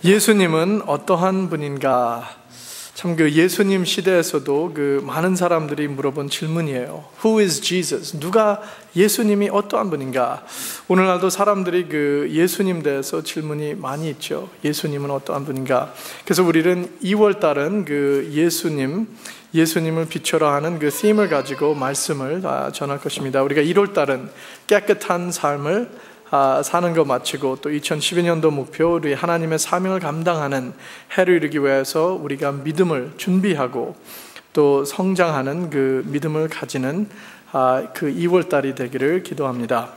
예수님은 어떠한 분인가? 참 예수님 시대에서도 많은 사람들이 물어본 질문이에요. Who is Jesus? 누가 예수님이 어떠한 분인가? 오늘날도 사람들이 예수님 대해서 질문이 많이 있죠. 예수님은 어떠한 분인가? 그래서 우리는 2월 달은 예수님을 비춰라 하는 them을 가지고 말씀을 전할 것입니다. 우리가 1월 달은 깨끗한 삶을 사는 거 마치고 또 2012년도 목표 우리 하나님의 사명을 감당하는 해를 이루기 위해서 우리가 믿음을 준비하고 또 성장하는 믿음을 가지는 2월 달이 되기를 기도합니다.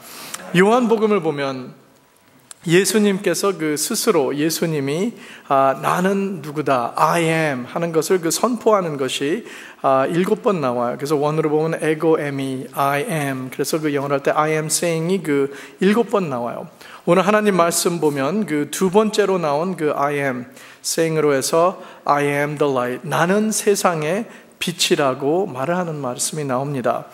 요한복음을 보면 예수님께서 스스로 예수님이 나는 누구다, I am 하는 것을 선포하는 것이 7번 나와요. 그래서 원어로 보면 에고 에미, I am. 그래서 영어로 할 때 I am saying이 7번 나와요. 오늘 하나님 말씀 보면 두 번째로 나온 I am saying으로 해서 I am the light, 나는 세상의 빛이라고 말을 하는 말씀이 나옵니다.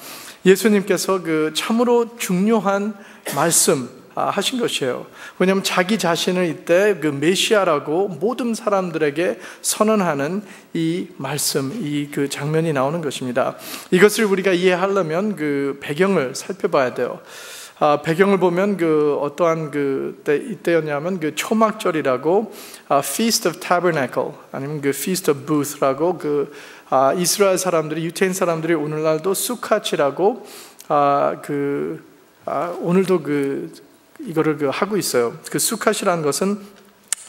예수님께서 참으로 중요한 말씀 하신 것이에요. 왜냐하면 자기 자신을 이때 메시아라고 모든 사람들에게 선언하는 이 말씀, 이 장면이 나오는 것입니다. 이것을 우리가 이해하려면 배경을 살펴봐야 돼요. 배경을 보면 어떠한 이때였냐면 초막절이라고 Feast of Tabernacle 아니면 Feast of Booth라고 이스라엘 사람들이, 유태인 사람들이 오늘날도 수카치라고 오늘도 이거를 하고 있어요. 수카시라는 것은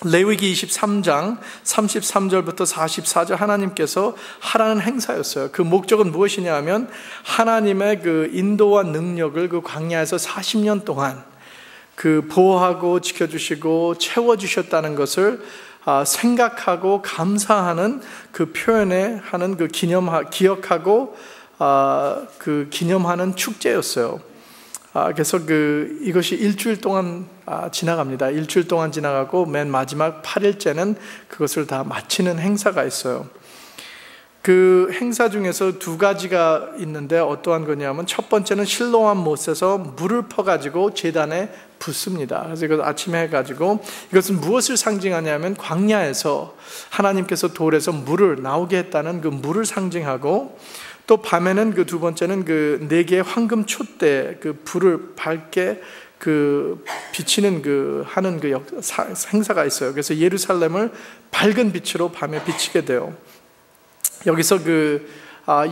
레위기 23장 33절부터 44절 하나님께서 하라는 행사였어요. 그 목적은 무엇이냐 하면 하나님의 인도와 능력을 광야에서 40년 동안 보호하고 지켜주시고 채워주셨다는 것을 생각하고 감사하는 표현에 하는 기억하고 기념하는 축제였어요. 그래서 이것이 일주일 동안 지나갑니다. 일주일 동안 지나가고 맨 마지막 8일째는 그것을 다 마치는 행사가 있어요. 행사 중에서 두 가지가 있는데 어떠한 거냐면 첫 번째는 실로암 못에서 물을 퍼가지고 제단에 붓습니다. 그래서 이걸 아침에 해가지고 이것은 무엇을 상징하냐면 광야에서 하나님께서 돌에서 물을 나오게 했다는 물을 상징하고, 또 밤에는 두 번째는 4개의 황금 촛대 불을 밝게 비치는 하는 행사가 있어요. 그래서 예루살렘을 밝은 빛으로 밤에 비치게 돼요. 여기서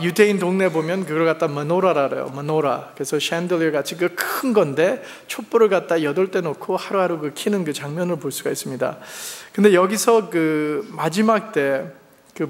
유대인 동네 보면 그걸 갖다 머노라라 그래요. 머노라. 그래서 샹들리어 같이 큰 건데 촛불을 갖다 8대 놓고 하루하루 켜는 장면을 볼 수가 있습니다. 근데 여기서 마지막 때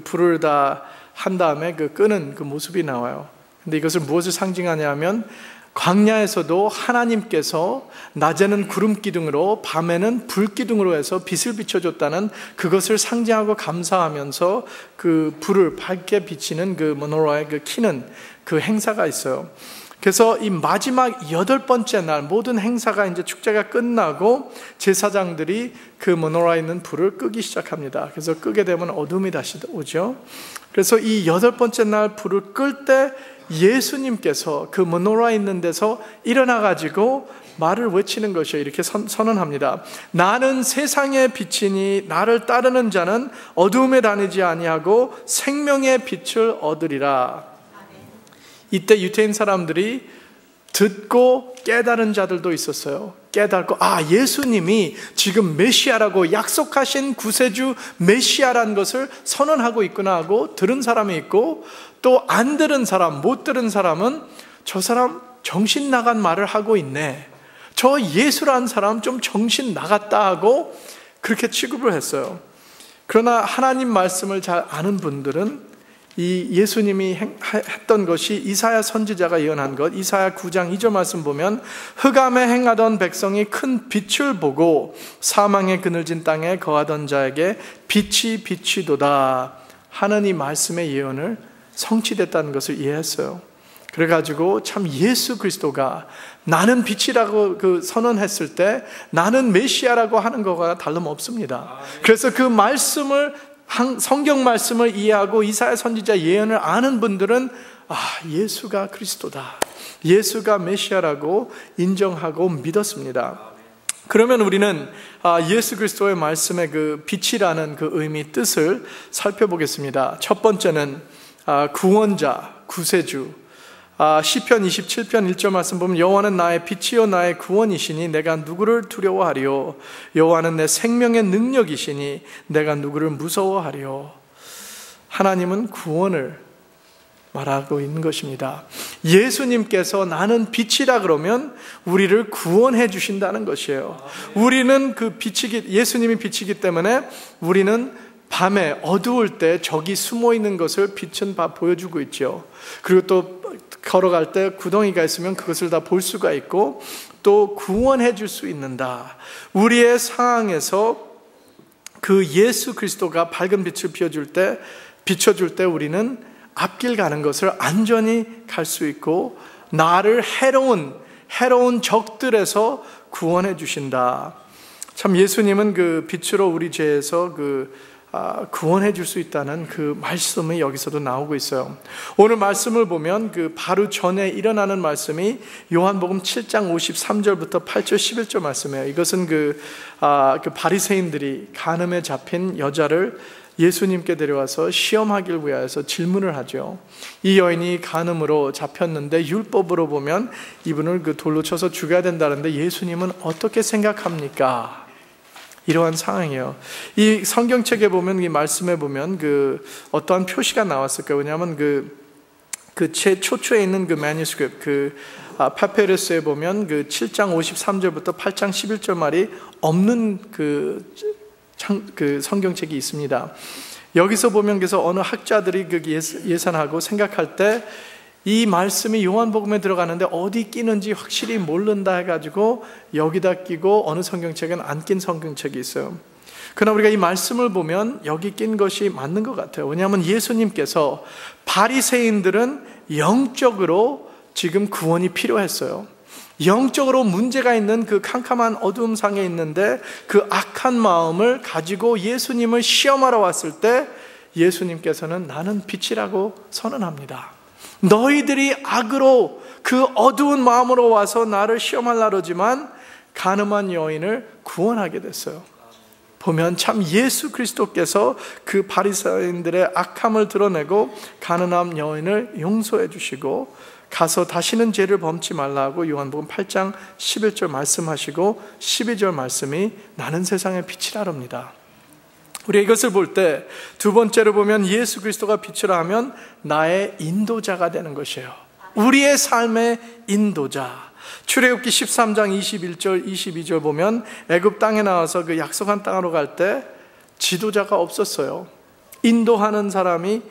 불을 다 한 다음에 끄는 모습이 나와요. 근데 이것을 무엇을 상징하냐면 광야에서도 하나님께서 낮에는 구름 기둥으로 밤에는 불 기둥으로 해서 빛을 비춰줬다는 그것을 상징하고 감사하면서 불을 밝게 비치는 머노라에 켜는 행사가 있어요. 그래서 이 마지막 8번째 날 모든 행사가 이제 축제가 끝나고 제사장들이 머노라에 있는 불을 끄기 시작합니다. 그래서 끄게 되면 어둠이 다시 오죠. 그래서 이 8번째 날 불을 끌 때 예수님께서 머노라에 있는 데서 일어나가지고 말을 외치는 것이에요. 이렇게 선언합니다. 나는 세상의 빛이니 나를 따르는 자는 어두움에 다니지 아니하고 생명의 빛을 얻으리라. 이때 유태인 사람들이 듣고 깨달은 자들도 있었어요. 깨닫고 예수님이 지금 메시아라고 약속하신 구세주 메시아라는 것을 선언하고 있구나 하고 들은 사람이 있고, 또 안 들은 사람, 못 들은 사람은 저 사람 정신 나간 말을 하고 있네, 저 예수라는 사람 좀 정신 나갔다 하고 그렇게 취급을 했어요. 그러나 하나님 말씀을 잘 아는 분들은 이 예수님이 했던 것이 이사야 선지자가 예언한 것, 이사야 9장 2절 말씀 보면 흑암에 행하던 백성이 큰 빛을 보고 사망의 그늘진 땅에 거하던 자에게 빛이 비치도다 하는 이 말씀의 예언을 성취됐다는 것을 이해했어요. 그래가지고 참 예수 그리스도가 나는 빛이라고 선언했을 때 나는 메시아라고 하는 것과 다름없습니다. 그래서 말씀을 성경 말씀을 이해하고 이사야 선지자 예언을 아는 분들은 예수가 그리스도다, 예수가 메시아라고 인정하고 믿었습니다. 그러면 우리는 예수 그리스도의 말씀의 그 빛이라는 그 의미, 뜻을 살펴보겠습니다. 첫 번째는 구원자, 구세주. 시편 27편 1절 말씀 보면 여호와는 나의 빛이요 나의 구원이시니 내가 누구를 두려워하리요. 여호와는 내 생명의 능력이시니 내가 누구를 무서워하리요. 하나님은 구원을 말하고 있는 것입니다. 예수님께서 나는 빛이라 그러면 우리를 구원해 주신다는 것이에요. 우리는 그 예수님이 빛이기 때문에 우리는 밤에 어두울 때 적이 숨어 있는 것을 빛은 보여주고 있죠. 그리고 또 걸어갈 때 구덩이가 있으면 그것을 다 볼 수가 있고 또 구원해 줄 수 있는다. 우리의 상황에서 그 예수 그리스도가 밝은 빛을 비춰줄 때 우리는 앞길 가는 것을 안전히 갈 수 있고 나를 해로운 적들에서 구원해 주신다. 참 예수님은 그 빛으로 우리 죄에서 구원해 줄 수 있다는 그 말씀이 여기서도 나오고 있어요. 오늘 말씀을 보면 그 바로 전에 일어나는 말씀이 요한복음 7장 53절부터 8절 11절 말씀이에요. 이것은 그 바리새인들이 간음에 잡힌 여자를 예수님께 데려와서 시험하길 위하여서 질문을 하죠. 이 여인이 간음으로 잡혔는데 율법으로 보면 이분을 그 돌로 쳐서 죽여야 된다는데 예수님은 어떻게 생각합니까? 이러한 상황이에요. 이 성경책에 보면 이 말씀에 보면 어떠한 표시가 나왔을 거예요. 왜냐하면 초초에 있는 그 매뉴스크립트 파페르스에 보면 7장 53절부터 8장 11절 말이 없는 성경책이 있습니다. 여기서 보면 그래서 어느 학자들이 예산하고 생각할 때 이 말씀이 요한복음에 들어가는데 어디 끼는지 확실히 모른다 해가지고 여기다 끼고 어느 성경책은 안 낀 성경책이 있어요. 그러나 우리가 이 말씀을 보면 여기 낀 것이 맞는 것 같아요. 왜냐하면 예수님께서 바리새인들은 영적으로 지금 구원이 필요했어요. 영적으로 문제가 있는 그 캄캄한 어두움 상에 있는데 그 악한 마음을 가지고 예수님을 시험하러 왔을 때 예수님께서는 나는 빛이라고 선언합니다. 너희들이 악으로 그 어두운 마음으로 와서 나를 시험하려고 그러지만 간음한 여인을 구원하게 됐어요. 보면 참 예수 그리스도께서 그 바리새인들의 악함을 드러내고 가난한 여인을 용서해 주시고 가서 다시는 죄를 범치 말라고 요한복음 8장 11절 말씀하시고 12절 말씀이 나는 세상의 빛이라랍니다. 우리 이것을 볼 때 두 번째로 보면 예수 그리스도가 빛이라 하면 나의 인도자가 되는 것이에요. 우리의 삶의 인도자. 출애굽기 13장 21절 22절 보면 애굽 땅에 나와서 그 약속한 땅으로 갈 때 지도자가 없었어요. 인도하는 사람이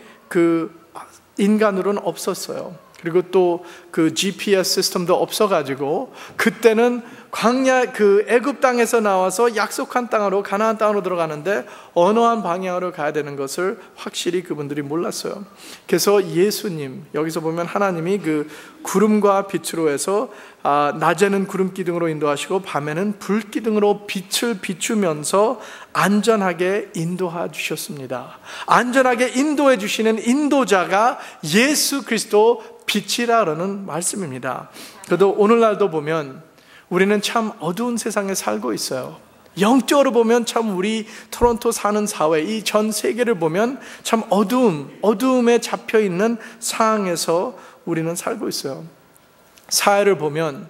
인간으로는 없었어요. 그리고 또 그 GPS 시스템도 없어가지고 그때는 광야 애굽 땅에서 나와서 약속한 땅으로 가나안 땅으로 들어가는데 어느 한 방향으로 가야 되는 것을 확실히 그분들이 몰랐어요. 그래서 예수님 여기서 보면 하나님이 그 구름과 빛으로 해서 낮에는 구름 기둥으로 인도하시고 밤에는 불 기둥으로 빛을 비추면서 안전하게 인도해 주셨습니다. 안전하게 인도해 주시는 인도자가 예수 그리스도 빛이라는 말씀입니다. 그래도 오늘날도 보면 우리는 참 어두운 세상에 살고 있어요. 영적으로 보면 참 우리 토론토 사는 사회, 이 전 세계를 보면 참 어두움에 잡혀 있는 상황에서 우리는 살고 있어요. 사회를 보면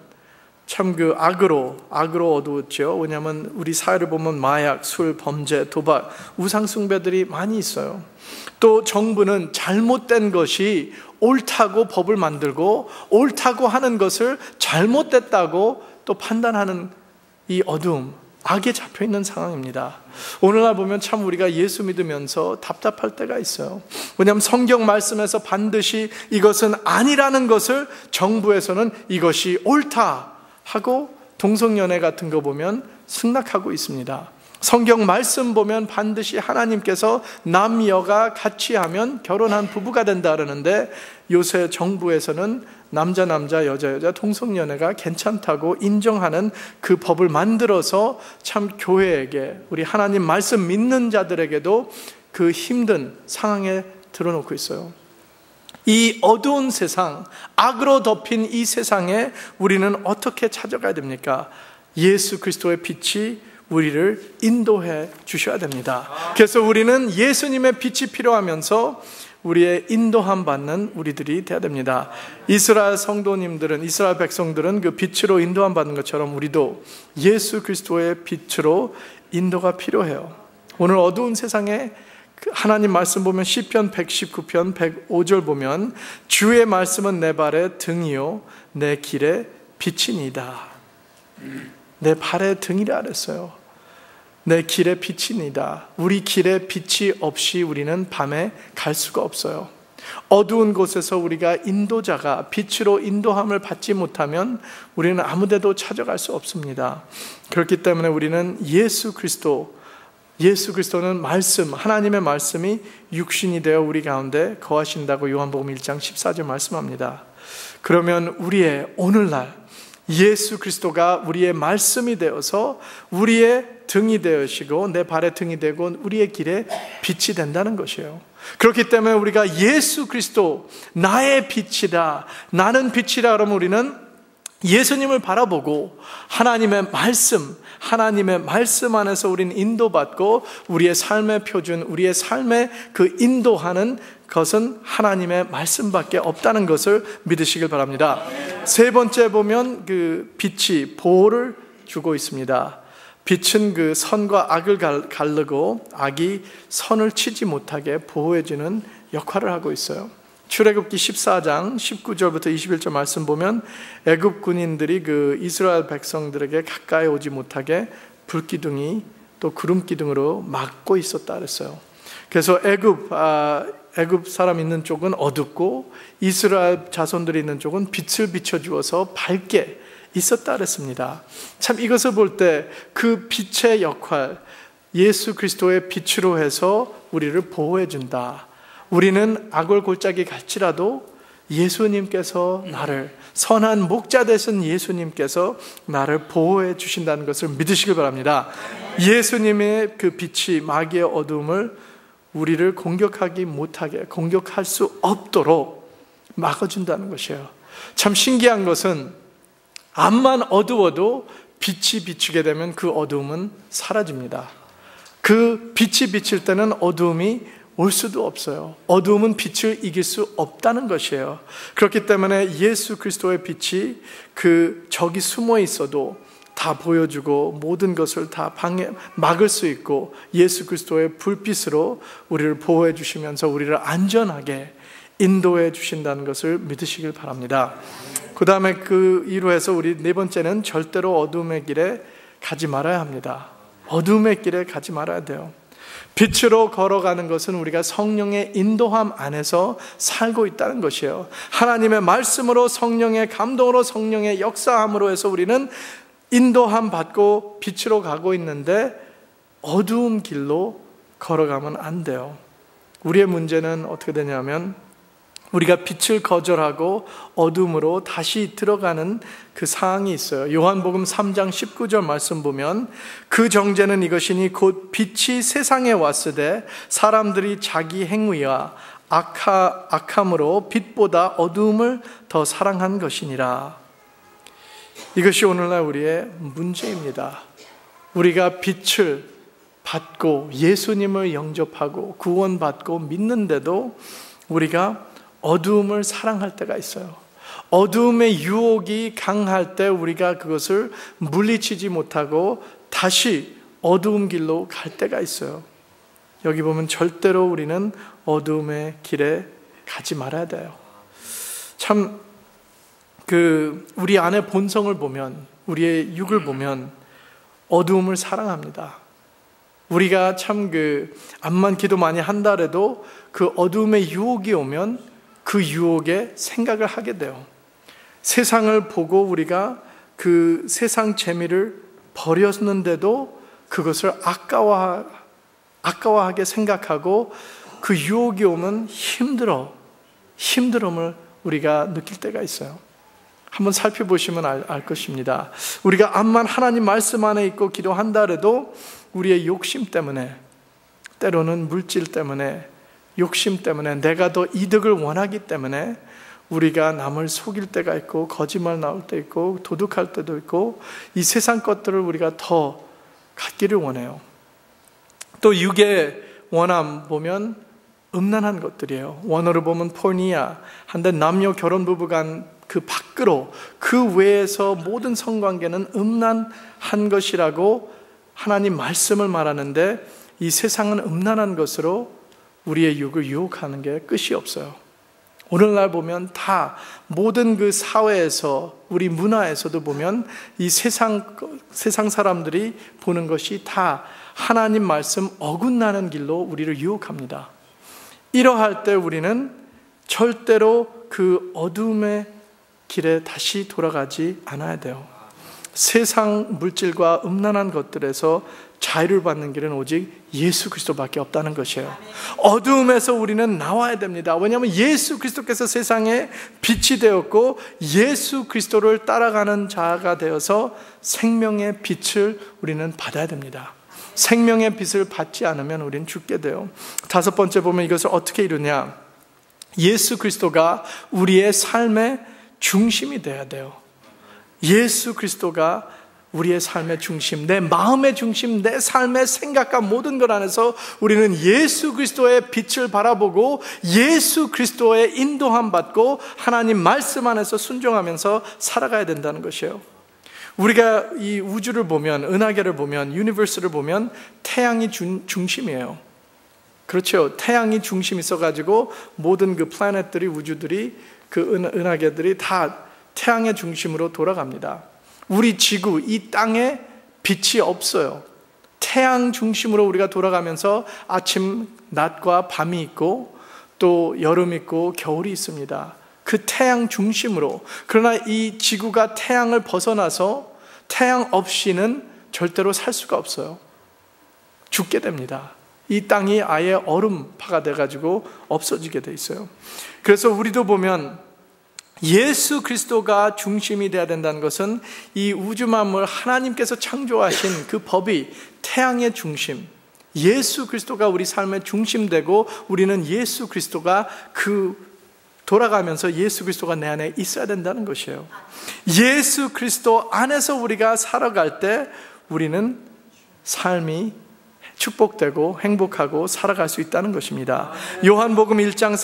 참 악으로 어두웠죠. 왜냐하면 우리 사회를 보면 마약, 술, 범죄, 도박, 우상 숭배들이 많이 있어요. 또 정부는 잘못된 것이 옳다고 법을 만들고 옳다고 하는 것을 잘못됐다고 또 판단하는 이 어두움, 악에 잡혀있는 상황입니다. 오늘날 보면 참 우리가 예수 믿으면서 답답할 때가 있어요. 왜냐하면 성경 말씀에서 반드시 이것은 아니라는 것을 정부에서는 이것이 옳다 하고 동성연애 같은 거 보면 승낙하고 있습니다. 성경 말씀 보면 반드시 하나님께서 남녀가 같이 하면 결혼한 부부가 된다 그러는데 요새 정부에서는 남자 여자 동성연애가 괜찮다고 인정하는 그 법을 만들어서 참 교회에게 우리 하나님 말씀 믿는 자들에게도 그 힘든 상황에 들어놓고 있어요. 이 어두운 세상, 악으로 덮인 이 세상에 우리는 어떻게 찾아가야 됩니까? 예수 그리스도의 빛이 우리를 인도해 주셔야 됩니다. 그래서 우리는 예수님의 빛이 필요하면서 우리의 인도함 받는 우리들이 되어야 됩니다. 이스라엘 성도님들은, 이스라엘 백성들은 그 빛으로 인도함 받는 것처럼 우리도 예수 그리스도의 빛으로 인도가 필요해요. 오늘 어두운 세상에 하나님 말씀 보면 시편 119편 105절 보면 주의 말씀은 내 발의 등이요 내 길의 빛이니이다. 내 발의 등이라 그랬어요. 내 길의 빛이니이다. 우리 길에 빛이 없이 우리는 밤에 갈 수가 없어요. 어두운 곳에서 우리가 인도자가 빛으로 인도함을 받지 못하면 우리는 아무 데도 찾아갈 수 없습니다. 그렇기 때문에 우리는 예수 그리스도는 말씀, 하나님의 말씀이 육신이 되어 우리 가운데 거하신다고 요한복음 1장 14절 말씀합니다. 그러면 우리의 오늘날 예수 그리스도가 우리의 말씀이 되어서 우리의 등이 되시고 내 발의 등이 되고 우리의 길에 빛이 된다는 것이에요. 그렇기 때문에 우리가 예수 그리스도 나의 빛이다, 나는 빛이다 그러면 우리는 예수님을 바라보고 하나님의 말씀 안에서 우리는 인도받고 우리의 삶의 표준, 우리의 삶의 그 인도하는 것은 하나님의 말씀밖에 없다는 것을 믿으시길 바랍니다. 세 번째 보면 그 빛이 보호를 주고 있습니다. 빛은 그 선과 악을 가르고 악이 선을 치지 못하게 보호해주는 역할을 하고 있어요. 출애굽기 14장 19절부터 21절 말씀 보면 애굽 군인들이 그 이스라엘 백성들에게 가까이 오지 못하게 불기둥이 또 구름기둥으로 막고 있었다 그랬어요. 그래서 애굽 사람 있는 쪽은 어둡고 이스라엘 자손들이 있는 쪽은 빛을 비춰주어서 밝게 있었다 그랬습니다. 참 이것을 볼 때 그 빛의 역할, 예수 그리스도의 빛으로 해서 우리를 보호해 준다. 우리는 악을 골짜기 갈지라도 예수님께서 나를, 선한 목자 되신 예수님께서 나를 보호해 주신다는 것을 믿으시길 바랍니다. 예수님의 그 빛이 마귀의 어둠을 우리를 공격하기 못하게, 공격할 수 없도록 막아준다는 것이에요. 참 신기한 것은 암만 어두워도 빛이 비추게 되면 그 어두움은 사라집니다. 그 빛이 비칠 때는 어두움이 올 수도 없어요. 어두움은 빛을 이길 수 없다는 것이에요. 그렇기 때문에 예수 그리스도의 빛이 그 적이 숨어 있어도 다 보여주고 모든 것을 다 막을 수 있고 예수 그리스도의 불빛으로 우리를 보호해 주시면서 우리를 안전하게 인도해 주신다는 것을 믿으시길 바랍니다. 그 다음에 그 이루에서 우리 네 번째는 절대로 어둠의 길에 가지 말아야 합니다. 어둠의 길에 가지 말아야 돼요. 빛으로 걸어가는 것은 우리가 성령의 인도함 안에서 살고 있다는 것이에요. 하나님의 말씀으로, 성령의 감동으로, 성령의 역사함으로 해서 우리는 인도함 받고 빛으로 가고 있는데 어두운 길로 걸어가면 안 돼요. 우리의 문제는 어떻게 되냐면 우리가 빛을 거절하고 어둠으로 다시 들어가는 그 상황이 있어요. 요한복음 3장 19절 말씀 보면 그 정죄는 이것이니 곧 빛이 세상에 왔으되 사람들이 자기 행위와 악함으로 빛보다 어두움을 더 사랑한 것이니라. 이것이 오늘날 우리의 문제입니다. 우리가 빛을 받고 예수님을 영접하고 구원받고 믿는데도 우리가 어두움을 사랑할 때가 있어요. 어두움의 유혹이 강할 때 우리가 그것을 물리치지 못하고 다시 어두운 길로 갈 때가 있어요. 여기 보면 절대로 우리는 어두움의 길에 가지 말아야 돼요. 참 우리 안의 본성을 보면, 우리의 육을 보면 어두움을 사랑합니다. 우리가 참 암만 기도 많이 한다 해도 그 어두움의 유혹이 오면 그 유혹에 생각을 하게 돼요. 세상을 보고 우리가 그 세상 재미를 버렸는데도 그것을 아까워하게 생각하고 그 유혹이 오면 힘듦을 우리가 느낄 때가 있어요. 한번 살펴보시면 알 것입니다. 우리가 암만 하나님 말씀 안에 있고 기도한다 해도 우리의 욕심 때문에, 때로는 물질 때문에, 욕심 때문에, 내가 더 이득을 원하기 때문에 우리가 남을 속일 때가 있고 거짓말 나올 때 있고 도둑할 때도 있고 이 세상 것들을 우리가 더 갖기를 원해요. 또 육의 원함 보면 음란한 것들이에요. 원어로 보면 포르니아, 한데 남녀 결혼 부부 간 그 밖으로 그 외에서 모든 성관계는 음란한 것이라고 하나님 말씀을 말하는데 이 세상은 음란한 것으로 우리의 육을 유혹하는 게 끝이 없어요. 오늘날 보면 다 모든 그 사회에서 우리 문화에서도 보면 이 세상 사람들이 보는 것이 다 하나님 말씀 어긋나는 길로 우리를 유혹합니다. 이러할 때 우리는 절대로 그 어둠의 길에 다시 돌아가지 않아야 돼요. 세상 물질과 음란한 것들에서 자유를 받는 길은 오직 예수 그리스도밖에 없다는 것이에요. 어두움에서 우리는 나와야 됩니다. 왜냐하면 예수 그리스도께서 세상에 빛이 되었고 예수 그리스도를 따라가는 자가 되어서 생명의 빛을 우리는 받아야 됩니다. 생명의 빛을 받지 않으면 우리는 죽게 돼요. 다섯 번째 보면 이것을 어떻게 이루냐? 예수 그리스도가 우리의 삶의 중심이 돼야 돼요. 예수 그리스도가 우리의 삶의 중심, 내 마음의 중심, 내 삶의 생각과 모든 것 안에서 우리는 예수 그리스도의 빛을 바라보고 예수 그리스도의 인도함 받고 하나님 말씀 안에서 순종하면서 살아가야 된다는 것이에요. 우리가 이 우주를 보면, 은하계를 보면, 유니버스를 보면 태양이 중심이에요. 그렇죠. 태양이 중심이 있어가지고 모든 그 플래닛들이, 우주들이, 그 은하계들이 다 태양의 중심으로 돌아갑니다. 우리 지구, 이 땅에 빛이 없어요. 태양 중심으로 우리가 돌아가면서 아침, 낮과 밤이 있고 또 여름 있고 겨울이 있습니다. 그 태양 중심으로. 그러나 이 지구가 태양을 벗어나서 태양 없이는 절대로 살 수가 없어요. 죽게 됩니다. 이 땅이 아예 얼음파가 돼가지고 없어지게 돼 있어요. 그래서 우리도 보면 예수 그리스도가 중심이 되어야 된다는 것은 이 우주 만물 하나님께서 창조하신 그 법이 태양의 중심, 예수 그리스도가 우리 삶의 중심 되고 우리는 예수 그리스도가 돌아가면서 예수 그리스도가 내 안에 있어야 된다는 것이에요. 예수 그리스도 안에서 우리가 살아갈 때 우리는 삶이 축복되고 행복하고 살아갈 수 있다는 것입니다. 요한복음 1장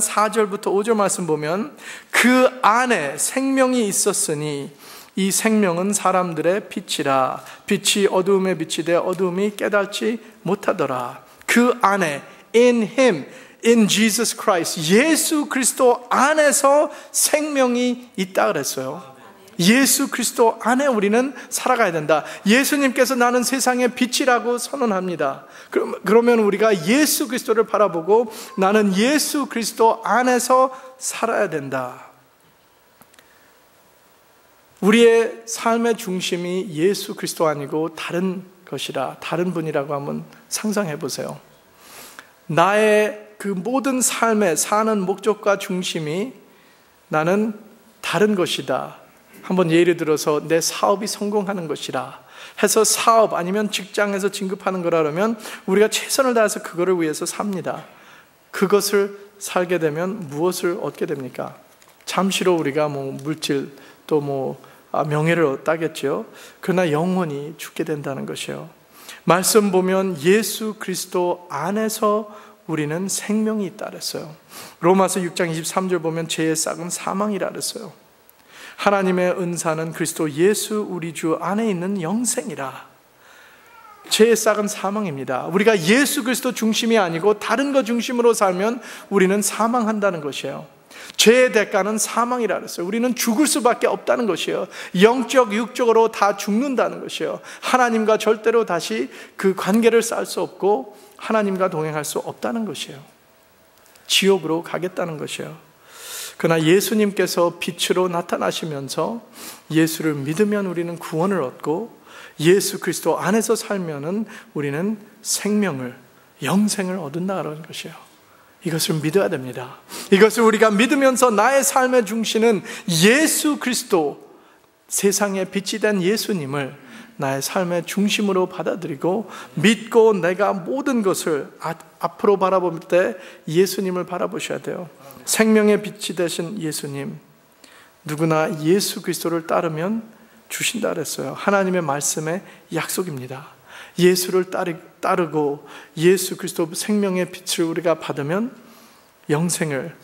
4절부터 5절 말씀 보면 그 안에 생명이 있었으니 이 생명은 사람들의 빛이라. 빛이 어두움에 비치되 어두움이 깨닫지 못하더라. 그 안에 in Him, in Jesus Christ, 예수 그리스도 안에서 생명이 있다 그랬어요. 예수 그리스도 안에 우리는 살아가야 된다. 예수님께서 나는 세상의 빛이라고 선언합니다. 그러면 우리가 예수 그리스도를 바라보고 나는 예수 그리스도 안에서 살아야 된다. 우리의 삶의 중심이 예수 그리스도 아니고 다른 것이라, 다른 분이라고 한번 상상해 보세요. 나의 그 모든 삶에 사는 목적과 중심이 나는 다른 것이다. 한번 예를 들어서 내 사업이 성공하는 것이라 해서 사업 아니면 직장에서 진급하는 거라면 우리가 최선을 다해서 그거를 위해서 삽니다. 그것을 살게 되면 무엇을 얻게 됩니까? 잠시로 우리가 물질 또 명예를 따겠죠. 그러나 영원히 죽게 된다는 것이에요. 말씀 보면 예수 그리스도 안에서 우리는 생명이 있다 그랬어요. 로마서 6장 23절 보면 죄의 싹은 사망이라 그랬어요. 하나님의 은사는 그리스도 예수 우리 주 안에 있는 영생이라. 죄의 싹은 사망입니다. 우리가 예수 그리스도 중심이 아니고 다른 것 중심으로 살면 우리는 사망한다는 것이에요. 죄의 대가는 사망이라 그랬어요. 우리는 죽을 수밖에 없다는 것이에요. 영적, 육적으로 다 죽는다는 것이에요. 하나님과 절대로 다시 그 관계를 쌓을 수 없고 하나님과 동행할 수 없다는 것이에요. 지옥으로 가겠다는 것이에요. 그러나 예수님께서 빛으로 나타나시면서 예수를 믿으면 우리는 구원을 얻고 예수 그리스도 안에서 살면은 우리는 생명을, 영생을 얻는다는 것이에요. 이것을 믿어야 됩니다. 이것을 우리가 믿으면서 나의 삶의 중심은 예수 그리스도, 세상의 빛이 된 예수님을 나의 삶의 중심으로 받아들이고 믿고 내가 모든 것을 앞으로 바라볼 때 예수님을 바라보셔야 돼요. 생명의 빛이 되신 예수님, 누구나 예수 그리스도를 따르면 주신다 그랬어요. 하나님의 말씀의 약속입니다. 예수를 따르고 예수 그리스도 생명의 빛을 우리가 받으면 영생을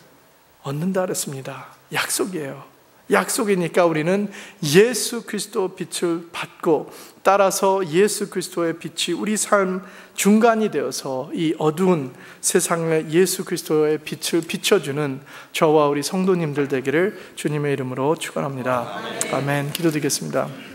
얻는다 그랬습니다. 약속이에요. 약속이니까 우리는 예수 그리스도 빛을 받고 따라서 예수 그리스도의 빛이 우리 삶 중간이 되어서 이 어두운 세상에 예수 그리스도의 빛을 비춰주는 저와 우리 성도님들 되기를 주님의 이름으로 축원합니다. 아멘. 기도드리겠습니다.